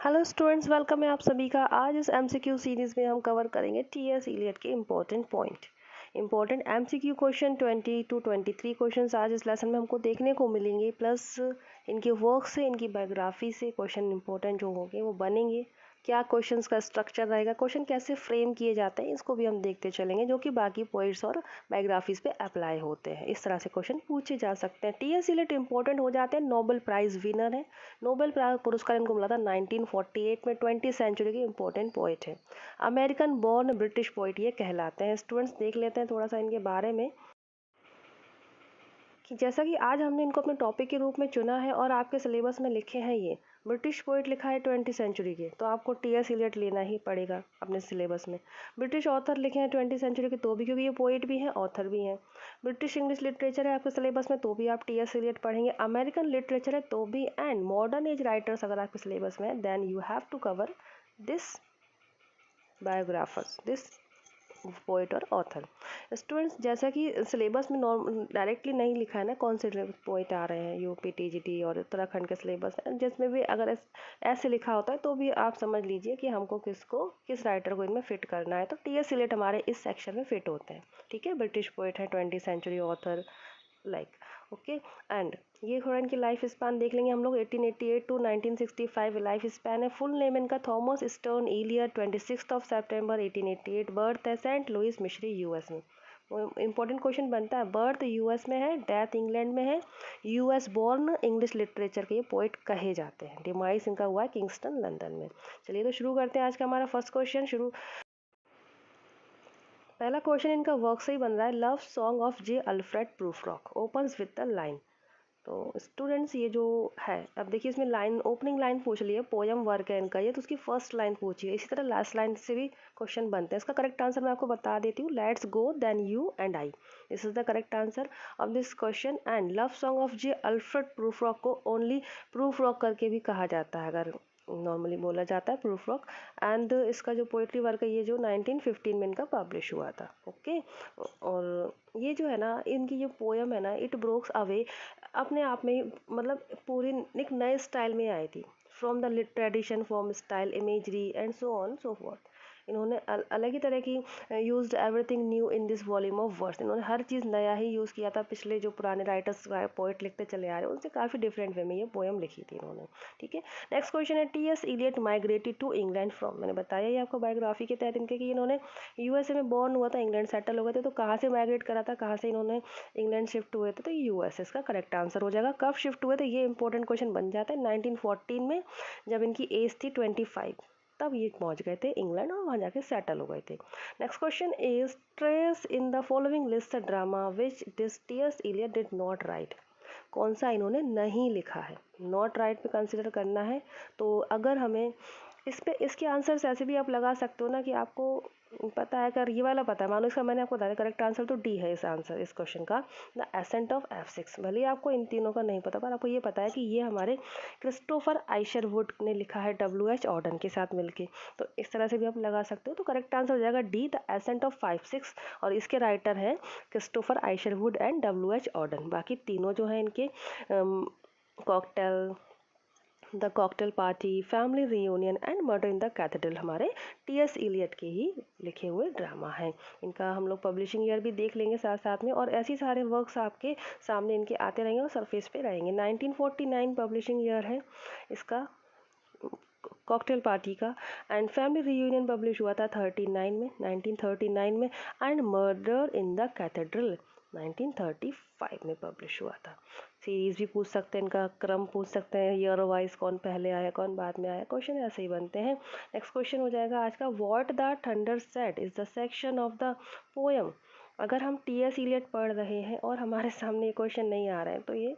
Hello students, welcome है आप सभी का। आज इस एमसीक्यू सीरीज़ में हम कवर करेंगे टीएस इलियट के important point. Important MCQ question 20 to 23 questions आज इस लेसन में हमको देखने को मिलेंगे, प्लस इनके वर्क से, इनकी बायोग्राफी से क्वेश्चन इंपॉर्टेंट जो होंगे वो बनेंगे। क्या क्वेश्चंस का स्ट्रक्चर रहेगा, क्वेश्चन कैसे फ्रेम किए जाते हैं, इसको भी हम देखते चलेंगे, जो कि बाकी पोइट्स और बायोग्राफीज पे अप्लाई होते हैं। इस तरह से क्वेश्चन पूछे जा सकते हैं। टीएस इलियट इंपॉर्टेंट हो जाते हैं, नोबेल प्राइज़ विनर है। नोबेल पुरस्कार इनको मिला था 1948 में। 20th सेंचुरी के इंपॉर्टेंट पोइट है। अमेरिकन बॉर्न ब्रिटिश पोइट ये कहलाते हैं। स्टूडेंट्स देख लेते हैं थोड़ा सा इनके बारे में कि जैसा कि आज हमने इनको अपने टॉपिक के रूप में चुना है और आपके सिलेबस में लिखे हैं। ये ब्रिटिश पोइट लिखा है 20th सेंचुरी के, तो आपको टीएस इलियट लेना ही पड़ेगा अपने सिलेबस में। ब्रिटिश ऑथर लिखे हैं 20th सेंचुरी के, तो भी, क्योंकि ये पोइट भी हैं ऑथर भी हैं। ब्रिटिश इंग्लिश लिटरेचर है आपके सिलेबस में, तो भी आप टीएस इलियट पढ़ेंगे। अमेरिकन लिटरेचर है तो भी, एंड मॉडर्न एज राइटर्स अगर आपके सिलेबस में है, then you have to cover this biographers, this poet और ऑथर। स्टूडेंट्स, जैसा कि सिलेबस में डायरेक्टली नहीं लिखा है ना कौन से पोइट आ रहे हैं, यूपी टीजीटी और उत्तराखंड के सिलेबस है, जिसमें भी अगर ऐसे लिखा होता है तो भी आप समझ लीजिए कि हमको किस राइटर को इनमें फिट करना है। तो टीएस इलियट हमारे इस सेक्शन में फिट होते हैं। ठीक है, ब्रिटिश पोइट है, 20th century author, like okay. And ये थोड़ा इनकी लाइफ स्पैन देख लेंगे हम लोग। 1888 टू 1965 लाइफ स्पैन है। फुल नेम इनका थॉमस स्टर्न इलियट, 26 सितंबर 1888 बर्थ है, सेंट लुइस मिशरी यूएस में। इंपॉर्टेंट क्वेश्चन बनता है, बर्थ यूएस में है, डेथ इंग्लैंड में है, यूएस बॉर्न इंग्लिश लिटरेचर के ये पोइट कहे जाते हैं। डिमाइस इनका हुआ है किंगस्टन लंदन में। चलिए तो शुरू करते हैं आज का हमारा फर्स्ट क्वेश्चन। पहला क्वेश्चन इनका वर्क से ही बन रहा है। Love song of J Alfred Prufrock opens with the line. तो स्टूडेंट्स, ये जो है, अब देखिए इसमें लाइन, ओपनिंग लाइन पूछ ली है, पोयम वर्क है इनका ये, तो उसकी फर्स्ट लाइन पूछी है। इसी तरह लास्ट लाइन से भी क्वेश्चन बनते हैं। इसका करेक्ट आंसर मैं आपको बता देती हूँ। Let's go then you and I, this is the correct answer of this question. And love song of J Alfred Prufrock को ओनली प्रूफरॉक करके भी कहा जाता है, अगर नॉर्मली बोला जाता है प्रूफरॉक। एंड इसका जो पोइट्री वर्क है ये जो 1915 में इनका पब्लिश हुआ था। ओके, और ये जो है ना, इनकी जो पोयम है ना, इट ब्रोक्स अवे, अपने आप में ही मतलब पूरी एक नए स्टाइल में आई थी। From the tradition, form, style, imagery and so on so fourth. इन्होंने अलग ही तरह की used everything new in this volume of words. इन्होंने हर चीज़ नया ही यूज़ किया था। पिछले जो पुराने राइटर्स पोइट लिखते चले आ रहे हैं उनसे काफ़ी डिफरेंट वे में ये पोयम लिखी थी इन्होंने। ठीक है, नेक्स्ट क्वेश्चन है, T S. Eliot migrated to England from. मैंने बताया ही आपको बायोग्राफी के तहत इनके कि इन्होंने यूएसए में बॉर्न हुआ था, इंग्लैंड सेटल हो गए थे। तो कहाँ से माइग्रेट करा था, कहाँ से इन्होंने इंग्लैंड शिफ्ट हुए थे, तो यूएस इसका करेक्ट आंसर हो जाएगा। कब शिफ्ट हुए थे ये इंपॉर्टेंट क्वेश्चन बन जाता है। 1914 में, जब इनकी एज थी 25, तब ये पहुंच गए थे इंग्लैंड और वहाँ जाके सेटल हो गए थे। Next question is, trace in the following list drama which T S. Eliot did not write. कौन सा इन्होंने नहीं लिखा है, नॉट राइट पे कंसिडर करना है। तो अगर हमें इस पे, इसके आंसर्स ऐसे भी आप लगा सकते हो ना कि आपको पता है, अगर ये वाला पता है, मानो इसका मैंने आपको बताया करेक्ट आंसर तो डी है इस आंसर, इस क्वेश्चन का, द एसेंट ऑफ F6। भले ही आपको इन तीनों का नहीं पता, पर आपको ये पता है कि ये हमारे क्रिस्टोफर आइशरवुड ने लिखा है W.H. ऑर्डन के साथ मिलके। तो इस तरह से भी आप लगा सकते हो। तो करेक्ट आंसर हो जाएगा डी, द एसेंट ऑफ 5-6, और इसके राइटर हैं क्रिस्टोफर आइशरवुड एंड W.H. ऑर्डन। बाकी तीनों जो हैं इनके cocktail, the Cocktail party, family reunion and murder in the cathedral हमारे टी.एस. इलियट के ही लिखे हुए ड्रामा हैं। इनका हम लोग पब्लिशिंग ईयर भी देख लेंगे साथ साथ में, और ऐसे सारे वर्क्स आपके सामने इनके आते रहेंगे और सरफेस पे रहेंगे। 1949 पब्लिशिंग ईयर है इसका कॉकटेल पार्टी का। एंड फैमिली रियूनियन पब्लिश हुआ था 1939 में। And murder in the cathedral 1935 में पब्लिश हुआ था। सीरीज भी पूछ सकते हैं, इनका क्रम पूछ सकते हैं, ईयर वाइज कौन पहले आया कौन बाद में आया, क्वेश्चन ऐसे ही बनते हैं। नेक्स्ट क्वेश्चन हो जाएगा आज का, what the thunder said is the section of the poem. अगर हम टी.एस. इलियट पढ़ रहे हैं और हमारे सामने ये क्वेश्चन नहीं आ रहा है, तो ये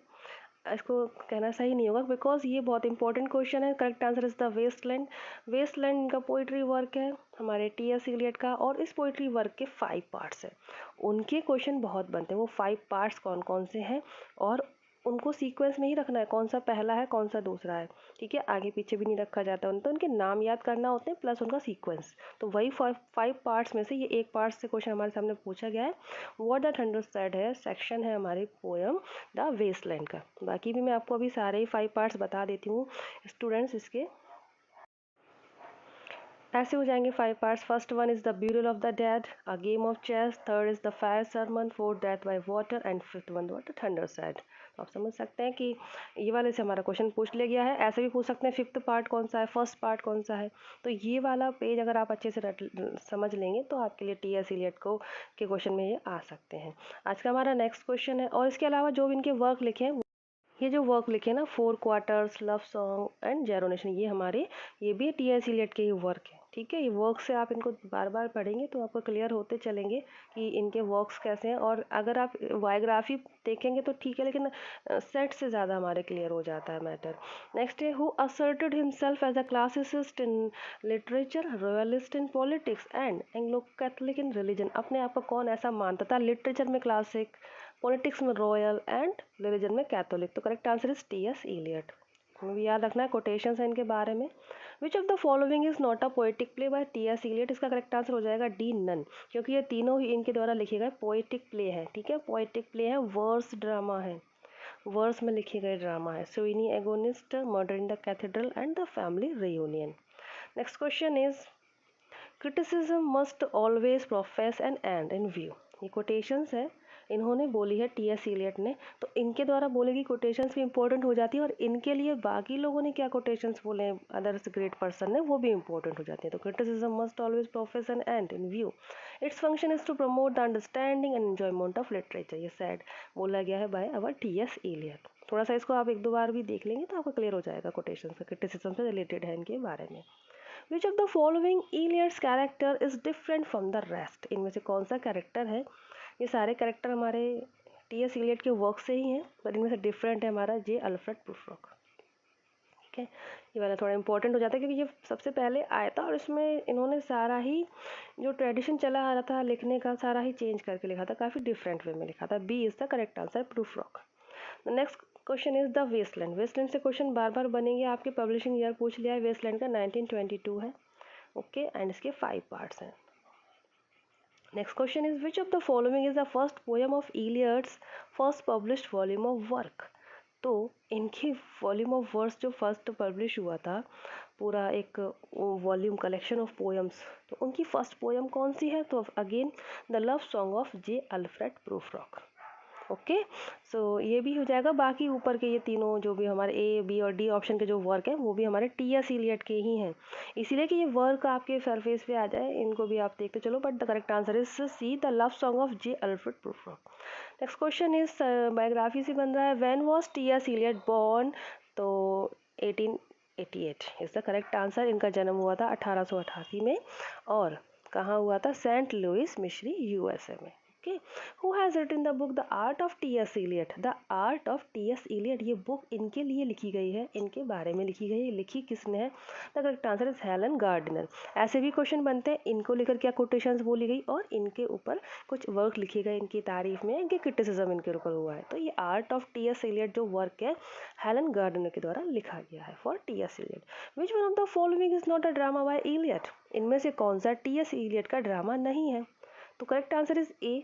इसको कहना सही नहीं होगा, बिकॉज ये बहुत इंपॉर्टेंट क्वेश्चन है। Correct answer is the Waste Land. Waste Land इनका पोइट्री वर्क है हमारे टी.एस. इलियट का, और इस पोइट्री वर्क के 5 पार्ट्स हैं। उनके क्वेश्चन बहुत बनते हैं। वो 5 पार्ट्स कौन कौन से हैं, और उनको सीक्वेंस में ही रखना है, कौन सा पहला है कौन सा दूसरा है। ठीक है, आगे पीछे भी नहीं रखा जाता तो उनके नाम याद करना होते हैं, प्लस उनका सीक्वेंस। तो वही 5 पार्ट्स में से ये एक पार्ट से क्वेश्चन हमारे सामने पूछा गया है। व्हाट द थंडर सेड है सेक्शन है हमारी पोयम द वेस्टलैंड का। बाकी भी मैं आपको अभी सारे ही 5 पार्ट्स बता देती हूँ स्टूडेंट्स इसके। ऐसे हो जाएंगे 5 parts. First one is the burial of the dead, a game of chess, third is the fire sermon, fourth death by water and fifth one the thunder said. तो आप समझ सकते हैं कि ये वाले से हमारा क्वेश्चन पूछ लिया गया है। ऐसे भी पूछ सकते हैं फिफ्थ पार्ट कौन सा है, फर्स्ट पार्ट कौन सा है। तो ये वाला पेज अगर आप अच्छे से समझ लेंगे तो आपके लिए टी.एस. इलियट को के क्वेश्चन में ये आ सकते हैं। आज का हमारा नेक्स्ट क्वेश्चन है, और इसके अलावा जो भी इनके वर्क लिखे हैं, ये जो वर्क लिखे ना, 4 क्वार्टर्स, लव सॉन्ग एंड जेरोनेशन, ये हमारे ये भी टी.एस. इलियट के ही वर्क है। ठीक है, ये वर्क से आप इनको बार बार पढ़ेंगे तो आपको क्लियर होते चलेंगे कि इनके वर्क्स कैसे हैं। और अगर आप बायोग्राफी देखेंगे तो ठीक है, लेकिन सेट से ज़्यादा हमारे क्लियर हो जाता है मैटर। नेक्स्ट है, who asserted himself as a classicist in literature, royalist in politics and Anglo Catholic in religion. अपने आप को कौन ऐसा मानता था, लिटरेचर में क्लासिक, पॉलिटिक्स में रॉयल एंड रिलीजन में कैथोलिक। तो correct answer is T S. Eliot. हमें याद रखना है, कोटेशंस है इनके बारे में। Which of the following is not a poetic play by T S. Eliot. इसका करेक्ट आंसर हो जाएगा डी, नन, क्योंकि ये तीनों ही इनके द्वारा लिखे गए पोएटिक प्ले है। ठीक है, पोएटिक प्ले है, वर्स ड्रामा है, वर्स में लिखे गए ड्रामा है। Sweeney Agonistes, murder in the cathedral and the family reunion. Next question is, criticism must always profess an end in view. ये कोटेशंस है, इन्होंने बोली है टी.एस. इलियट ने, तो इनके द्वारा बोलेगी कोटेशंस भी इंपॉर्टेंट हो जाती है, और इनके लिए बाकी लोगों ने क्या कोटेशंस बोले हैं, अदर्स ग्रेट पर्सन ने, वो भी इंपॉर्टेंट हो जाती है। तो criticism must always profess an end in view, its function is to promote the understanding and enjoyment of literature. ये सैड बोला गया है बाय अवर टी.एस. इलियट। थोड़ा सा इसको आप एक दो बार भी देख लेंगे तो आपको क्लियर हो जाएगा, कोटेशन से क्रिटिसिज्म से रिलेटेड है इनके बारे में। Which of the following Eliot's character is different from the rest. इनमें से कौन सा कैरेक्टर है, ये सारे कैरेक्टर हमारे टी.एस. इलियट के वर्क से ही हैं, पर इनमें से डिफरेंट है हमारा जे. Alfred Prufrock. ठीक है, ये वाला थोड़ा इंपॉर्टेंट हो जाता है क्योंकि ये सबसे पहले आया था, और इसमें इन्होंने सारा ही जो ट्रेडिशन चला आ रहा था लिखने का, सारा ही चेंज करके लिखा था, काफ़ी डिफरेंट वे में लिखा था। B is the correct answer, Prufrock. Next question is the Waste Land. Waste Land से क्वेश्चन बार बार बनेंगे, आपके पब्लिशिंग ईयर पूछ लिया है, वेस्टलैंड का 1922 है। ओके, एंड इसके 5 पार्ट्स हैं। Next question is, which of the following is the first poem of Eliot's first published volume of work. तो इनकी वॉल्यूम ऑफ वर्क्स जो फर्स्ट पब्लिश हुआ था, पूरा एक वॉल्यूम कलेक्शन ऑफ पोएम्स, तो उनकी फर्स्ट पोएम कौन सी है, तो again the love song of J. Alfred Prufrock. Okay, so ये भी हो जाएगा। बाकी ऊपर के ये तीनों जो भी हमारे ए, बी और डी ऑप्शन के जो वर्क हैं, वो भी हमारे टी.एस. इलियट के ही हैं, इसीलिए कि ये वर्क आपके सरफेस पे आ जाए, इनको भी आप देखते चलो। But the correct answer is C, the love song of J. Alfred Prufrock. Next question is, biography से बन रहा है, when was T S. Eliot born. तो 1888 इज द करेक्ट आंसर। इनका जन्म हुआ था 1888 में, और कहाँ हुआ था, सेंट लुइस मिशरी, यूएसए में। Okay, who has written the book the art of T S. Eliot. The art of T S. Eliot, ये बुक इनके लिए लिखी गई है, इनके बारे में लिखी गई है। लिखी किसने है, the correct answer is Helen Gardner. ऐसे भी क्वेश्चन बनते हैं, इनको लेकर क्या कोटेशंस बोली गई और इनके ऊपर कुछ वर्क लिखे गए इनकी तारीफ में, इनके क्रिटिसिज्म इनके ऊपर हुआ है। तो ये आर्ट ऑफ टी.एस. इलियट जो वर्क है, हेलन गार्डनर के द्वारा लिखा गया है for T S. Eliot. Which one of the following is not a drama by Eliot. इनमें से कौन सा टी.एस. इलियट का ड्रामा नहीं है, तो करेक्ट आंसर इज ए,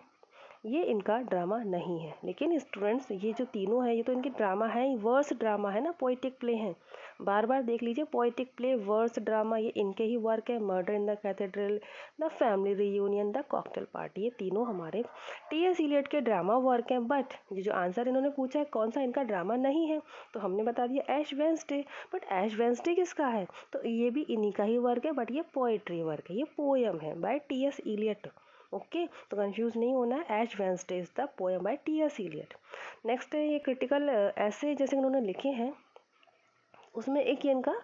ये इनका ड्रामा नहीं है। लेकिन स्टूडेंट्स, ये जो तीनों है, ये तो इनके ड्रामा है, वर्स ड्रामा है ना, पोइटिक प्ले हैं। बार बार देख लीजिए, पोइटिक प्ले, वर्स ड्रामा, ये इनके ही वर्क है। Murder in the cathedral, the family reunion, the Cocktail party, ये तीनों हमारे टी.एस. इलियट के ड्रामा वर्क हैं। बट ये जो आंसर इन्होंने पूछा है कौन सा इनका ड्रामा नहीं है, तो हमने बता दिया Ash Wednesday. But Ash Wednesday किसका है, तो ये भी इन्हीं का ही वर्क है, बट ये पोएट्री वर्क है, ये पोएम है बाय टी.एस. इलियट। ओके, तो कंफ्यूज नहीं होना है, Ash Wednesday is the poem by T S. Eliot. Next है, ये क्रिटिकल ऐसे जैसे उन्होंने लिखे हैं, उसमें एक ये इनका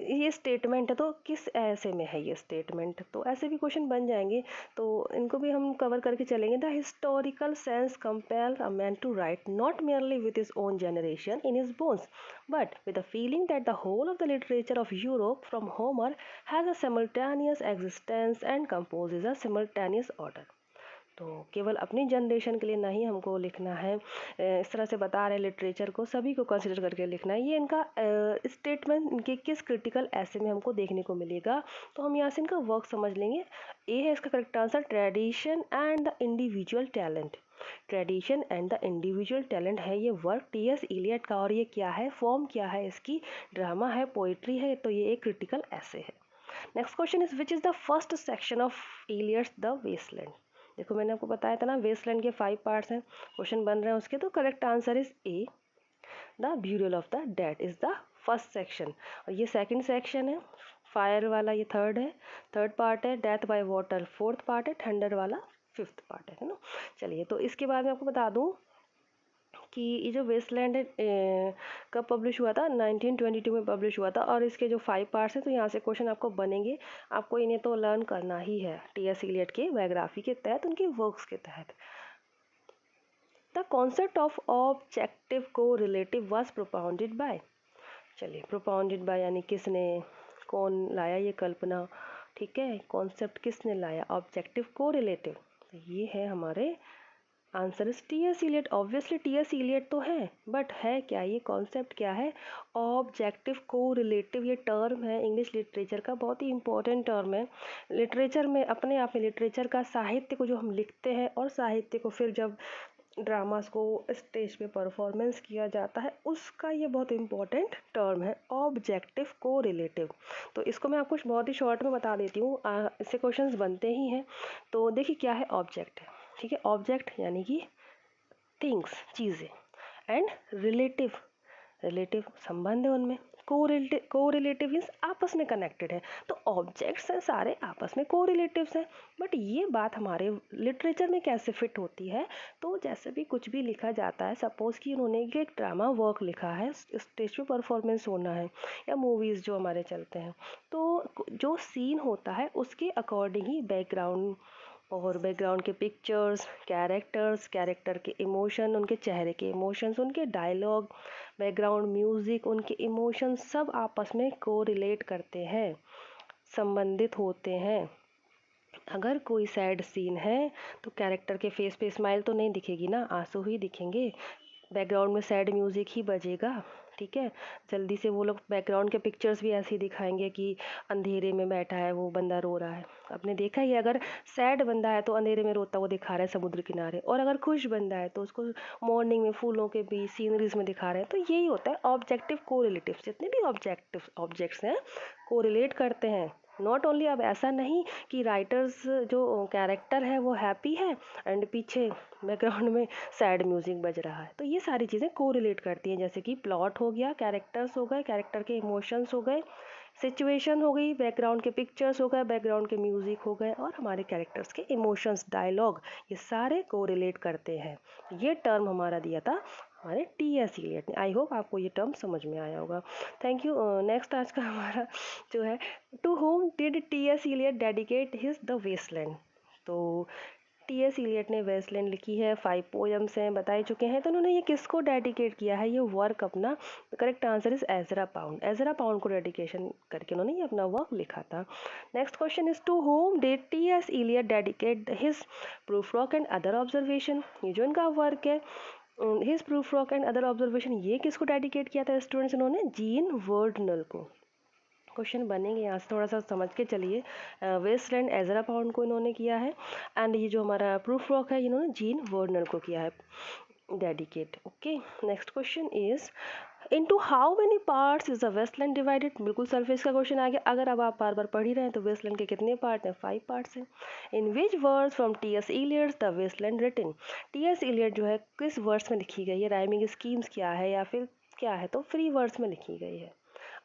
ये स्टेटमेंट है, तो किस ऐसे में है ये स्टेटमेंट, तो ऐसे भी क्वेश्चन बन जाएंगे, तो इनको भी हम कवर करके चलेंगे। The historical sense compel a man to write not merely with his own generation in his bones, but with the feeling that the whole of the literature of Europe from Homer has a simultaneous existence and composes a simultaneous order। तो केवल अपनी generation के लिए नहीं हमको लिखना है, इस तरह से बता रहे लिटरेचर को सभी को कंसिडर करके लिखना है। ये इनका स्टेटमेंट इनके किस क्रिटिकल ऐसे में हमको देखने को मिलेगा, तो हम यहाँ से इनका वर्क समझ लेंगे। ए है इसका correct answer, tradition and the individual talent. Tradition and the individual talent है ये वर्क टी.एस. इलियट का, और ये क्या है, फॉर्म क्या है इसकी, ड्रामा है, पोइट्री है, तो ये एक क्रिटिकल ऐसे है। Next question is which is the first section of Eliot's the Waste Land. देखो मैंने आपको बताया था ना वेस्टलैंड के 5 पार्ट्स हैं, क्वेश्चन बन रहे हैं उसके, तो correct answer is a, the burial of the dead is the first section. और ये सेकंड सेक्शन है, फायर वाला ये थर्ड है, थर्ड पार्ट है, death by water fourth part है, थंडर वाला फिफ्थ पार्ट है ना। चलिए तो इसके बाद मैं आपको बता दूं कि ये जो वेस्टलैंड है कब पब्लिश हुआ था, 1922 में पब्लिश हुआ था। और इसके जो 5 पार्ट्स हैं तो यहाँ से क्वेश्चन आपको बनेंगे, आपको इन्हें तो लर्न करना ही है टी.एस. इलियट के बायोग्राफी के तहत, उनकी वर्क्स के तहत। द कॉन्सेप्ट ऑफ ऑब्जेक्टिव को रिलेटिव वॉज प्रोपाउंडेड बाय, चलिए प्रोपाउंडेड बाय यानी किसने, कौन लाया ये कल्पना, ठीक है, कॉन्सेप्ट किसने लाया, ऑब्जेक्टिव को रिलेटिव, ये है हमारे answer is T S. Eliot. Obviously T S. Eliot तो है, बट है क्या, ये कॉन्सेप्ट क्या है, ऑब्जेक्टिव को रिलेटिव। ये टर्म है इंग्लिश लिटरेचर का, बहुत ही इंपॉर्टेंट टर्म है लिटरेचर में, अपने आप में लिटरेचर का, साहित्य को जो हम लिखते हैं और साहित्य को फिर जब ड्रामास को स्टेज पे परफॉर्मेंस किया जाता है, उसका ये बहुत इंपॉर्टेंट टर्म है ऑब्जेक्टिव को रिलेटिव। तो इसको मैं आपको बहुत ही शॉर्ट में बता देती हूँ, इससे क्वेश्चंस बनते ही हैं। तो देखिए क्या है ऑब्जेक्ट, ठीक है, ऑब्जेक्ट यानी कि थिंग्स, चीज़ें, एंड रिलेटिव, रिलेटिव संबंध है उनमें, को रिलेटिव मीन्स आपस में कनेक्टेड है। तो ऑब्जेक्ट्स हैं सारे आपस में को रिलेटिव्स हैं, बट ये बात हमारे लिटरेचर में कैसे फिट होती है, तो जैसे भी कुछ भी लिखा जाता है, सपोज कि उन्होंने एक ड्रामा वर्क लिखा है, स्टेज पे परफॉर्मेंस होना है, या मूवीज़ जो हमारे चलते हैं, तो जो सीन होता है उसके अकॉर्डिंग ही बैकग्राउंड, और बैकग्राउंड के पिक्चर्स, कैरेक्टर्स, कैरेक्टर के इमोशन, उनके चेहरे के इमोशंस, उनके डायलॉग, बैकग्राउंड म्यूज़िक, उनके इमोशंस सब आपस में कोरिलेट करते हैं, संबंधित होते हैं। अगर कोई सैड सीन है तो कैरेक्टर के फेस पे स्माइल तो नहीं दिखेगी ना, आंसू ही दिखेंगे, बैकग्राउंड में सैड म्यूज़िक ही बजेगा, ठीक है। जल्दी से वो लोग बैकग्राउंड के पिक्चर्स भी ऐसे ही दिखाएंगे कि अंधेरे में बैठा है वो बंदा रो रहा है, आपने देखा ही है, अगर सैड बंदा है तो अंधेरे में रोता हुआ दिखा रहा है समुद्र किनारे, और अगर खुश बंदा है तो उसको मॉर्निंग में फूलों के बीच सीनरीज में दिखा रहे हैं। तो यही होता है ऑब्जेक्टिव को रिलेटिव, जितने भी ऑब्जेक्ट्स हैं कोरिलेट करते हैं, नॉट ओनली। अब ऐसा नहीं कि राइटर्स जो कैरेक्टर है वो हैप्पी है एंड पीछे बैकग्राउंड में सैड म्यूजिक बज रहा है, तो ये सारी चीज़ें कोरिलेट करती हैं, जैसे कि प्लॉट हो गया, कैरेक्टर्स हो गए, कैरेक्टर के इमोशंस हो गए, सिचुएशन हो गई, बैकग्राउंड के पिक्चर्स हो गए, बैकग्राउंड के म्यूज़िक हो गए, और हमारे कैरेक्टर्स के इमोशंस, डायलॉग, ये सारे कोरिलेट करते हैं। ये टर्म हमारा दिया था हमारे टी.एस. इलियट ने। आई होप आपको ये टर्म समझ में आया होगा। Thank you. नेक्स्ट आज का हमारा जो है, to whom did T S. Eliot dedicate his the Waste Land. तो टी.एस. इलियट ने वेस्टलैंड लिखी है, 5 पोएम्स हैं, बता ही चुके हैं, तो उन्होंने ये किसको डेडिकेट किया है ये वर्क अपना, correct answer is Ezra Pound. Ezra Pound को डेडिकेशन करके उन्होंने ये अपना वर्क लिखा था। Next question is to whom did T S. Eliot dedicate his proof work and other observation. ये जो इनका वर्क है his proof work and other observation, ये किसको डेडिकेट किया था स्टूडेंट्स, इन्होंने जीन वर्डनल को। क्वेश्चन बनेंगे यहाँ से, थोड़ा सा समझ के चलिए। वेस्टलैंड एजरा पाउंड को इन्होंने किया है, एंड ये जो हमारा प्रूफ वर्क है इन्होंने जीन वर्नर को किया है dedicate. Okay, next question is into how many parts is the Waste Land divided. बिल्कुल सरफेस का क्वेश्चन आ गया, अगर अब आप बार बार पढ़ ही रहे हैं तो वेस्टलैंड के कितने पार्ट हैं, 5 पार्ट्स हैं। In which words from T S. Eliot the Waste Land written. T S. Eliot जो है किस वर्ड्स में लिखी गई है, राइमिंग स्कीम्स क्या है या फिर क्या है, तो फ्री वर्ड्स में लिखी गई है।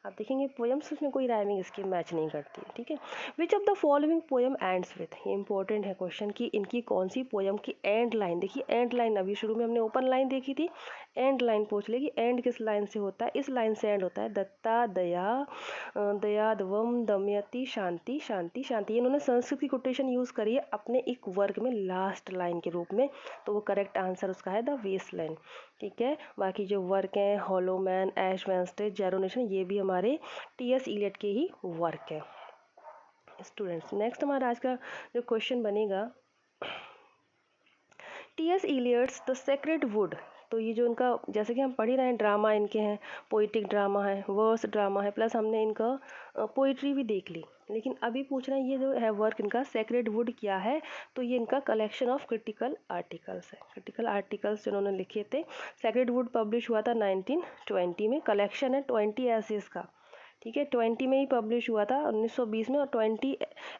आप देखेंगे पोएम्स उसमें कोई राइमिंग स्कीम मैच नहीं करती है, ठीक है। विच of the following poem ends with, ये इंपॉर्टेंट है क्वेश्चन कि इनकी कौन सी पोएम की एंड लाइन, देखिए एंड लाइन, अभी शुरू में हमने ओपन लाइन देखी थी, एंड लाइन पूछ लेगी, एंड किस लाइन से होता है, इस लाइन से एंड होता है, दत्ता दया दयादवम दमयति शांति शांति शांति। इन्होंने संस्कृत की कोटेशन यूज़ करी है अपने एक वर्क में लास्ट लाइन के रूप में, तो वो करेक्ट आंसर उसका है द वेस्टलैंड, ठीक है। बाकी जो वर्क हैं हॉलो मैन, ऐश वेंसडे, जेरोनेशन, ये भी हमारे टी.एस. इलियट के ही वर्क है। स्टूडेंट्स नेक्स्ट हमारा आज का जो क्वेश्चन बनेगा, T.S.. Eliot's the sacred would. तो ये जो इनका, जैसे कि हम पढ़ ही रहे हैं, ड्रामा इनके हैं, पोइटिक ड्रामा है, वर्स ड्रामा है, प्लस हमने इनका पोइट्री भी देख ली, लेकिन अभी पूछ रहे हैं ये जो है वर्क इनका सेक्रेड वुड क्या है, तो ये इनका कलेक्शन ऑफ क्रिटिकल आर्टिकल्स है, क्रिटिकल आर्टिकल्स जिन्होंने लिखे थे। सेक्रेड वुड पब्लिश हुआ था 1920 में, कलेक्शन है 20 एसेस का, ठीक है, 20 में ही पब्लिश हुआ था 1920 में, और 20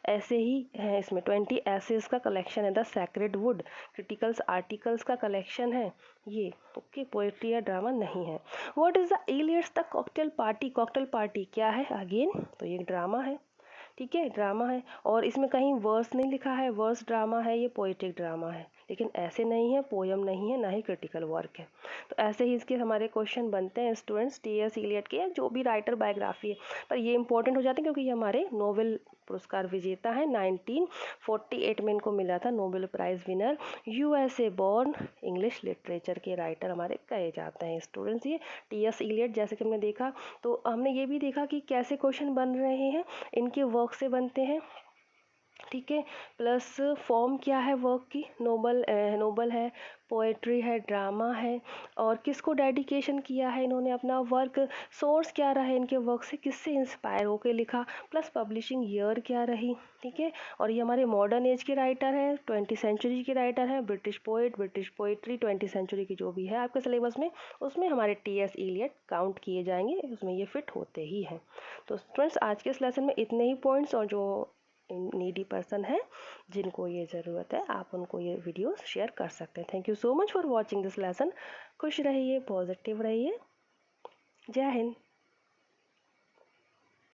ऐसे ही है इसमें, 20 ऐसे इसका कलेक्शन है। The Sacred Wood criticals articles का कलेक्शन है ये। ओके, पोएट्री या ड्रामा नहीं है। What is the Eliot's the Cocktail Party? Cocktail party क्या है अगेन? तो ये ड्रामा है। ठीक है, ड्रामा है, और इसमें कहीं वर्स नहीं लिखा है, वर्स ड्रामा है, ये पोएटिक ड्रामा है, लेकिन ऐसे नहीं है, पोयम नहीं है, ना ही क्रिटिकल वर्क है। तो ऐसे ही इसके हमारे क्वेश्चन बनते हैं स्टूडेंट्स, टी.एस. इलियट के या जो भी राइटर बायोग्राफी है, पर ये इंपॉर्टेंट हो जाते हैं क्योंकि ये हमारे नोबेल पुरस्कार विजेता है। 1948 में इनको मिला था Nobel prize winner, USA born, English literature के राइटर हमारे कहे जाते हैं स्टूडेंट्स ये टी.एस. इलियट। जैसे कि हमने देखा, तो हमने ये भी देखा कि कैसे क्वेश्चन बन रहे हैं, इनके वर्क से बनते हैं। ठीक है, प्लस फॉर्म क्या है वर्क की, नोबल है, पोएट्री है, ड्रामा है, और किसको डेडिकेशन किया है इन्होंने अपना वर्क, सोर्स क्या रहा है इनके वर्क से, किससे इंस्पायर होकर लिखा, प्लस पब्लिशिंग ईयर क्या रही। ठीक है, और ये हमारे मॉडर्न एज के राइटर हैं, 20 सेंचुरी के राइटर हैं, British poet, British poetry 20 century की जो भी है आपके सिलेबस में, उसमें हमारे टी.एस. इलियट काउंट किए जाएंगे, उसमें ये फिट होते ही हैं। तो स्टूडेंट्स आज के इस लेसन में इतने ही पॉइंट्स, और जो नीडी पर्सन है जिनको ये ज़रूरत है, आप उनको ये वीडियो शेयर कर सकते हैं। Thank you so much for watching this lesson. खुश रहिए, पॉजिटिव रहिए। जय हिंद।